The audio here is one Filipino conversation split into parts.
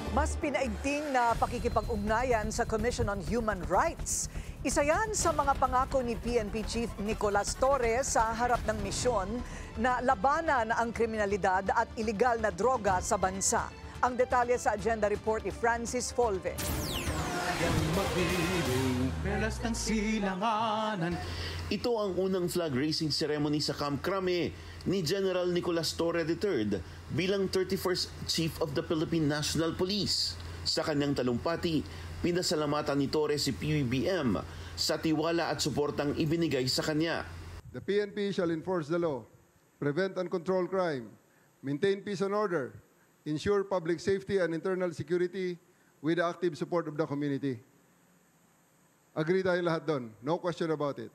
Mas pinaigting na pakikipag-ugnayan sa Commission on Human Rights. Isa yan sa mga pangako ni PNP Chief Nicolas Torres sa harap ng misyon na labanan ang kriminalidad at iligal na droga sa bansa. Ang detalye sa agenda report ni Francis Folve. Ito ang unang flag raising ceremony sa Camp Crame ni General Nicolas Torre III bilang 31st Chief of the Philippine National Police. Sa kanyang talumpati, pinasalamatan ni Torre si PBBM sa tiwala at suportang ibinigay sa kanya. The PNP shall enforce the law, prevent and control crime, maintain peace and order, ensure public safety and internal security with the active support of the community. Agree tayong lahat doon. No question about it.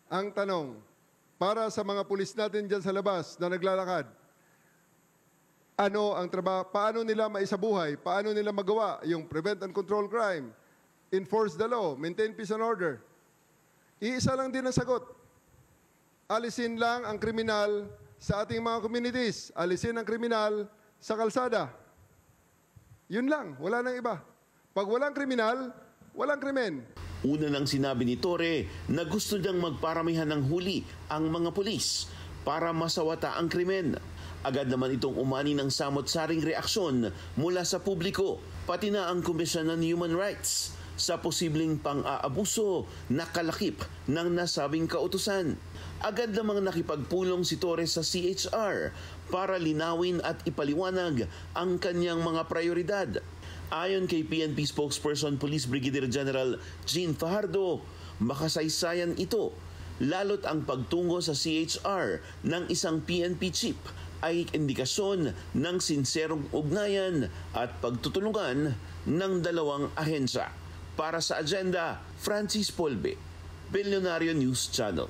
Ang tanong, para sa mga pulis natin dyan sa labas na naglalakad, ano ang trabaho, paano nila maisabuhay, paano nila magawa yung prevent and control crime, enforce the law, maintain peace and order? Iisa lang din ang sagot. Alisin lang ang kriminal sa ating mga communities. Alisin ang kriminal sa kalsada. Yun lang, wala nang iba. Pag walang kriminal, walang krimen. Una nang sinabi ni Torre na gusto niyang magparamihan ng huli ang mga pulis para masawata ang krimen. Agad naman itong umani ng samot-saring reaksyon mula sa publiko, pati na ang Commission on Human Rights sa posibleng pang-aabuso na kalakip ng nasabing kautusan. Agad namang nakipagpulong si Torres sa CHR para linawin at ipaliwanag ang kanyang mga prioridad. Ayon kay PNP spokesperson Police Brigadier General Jean Fajardo, makasaysayan ito, lalo't ang pagtungo sa CHR ng isang PNP chief ay indikasyon ng sinserong ugnayan at pagtutulungan ng dalawang ahensya. Para sa agenda, Francis Folve, Billionario News Channel.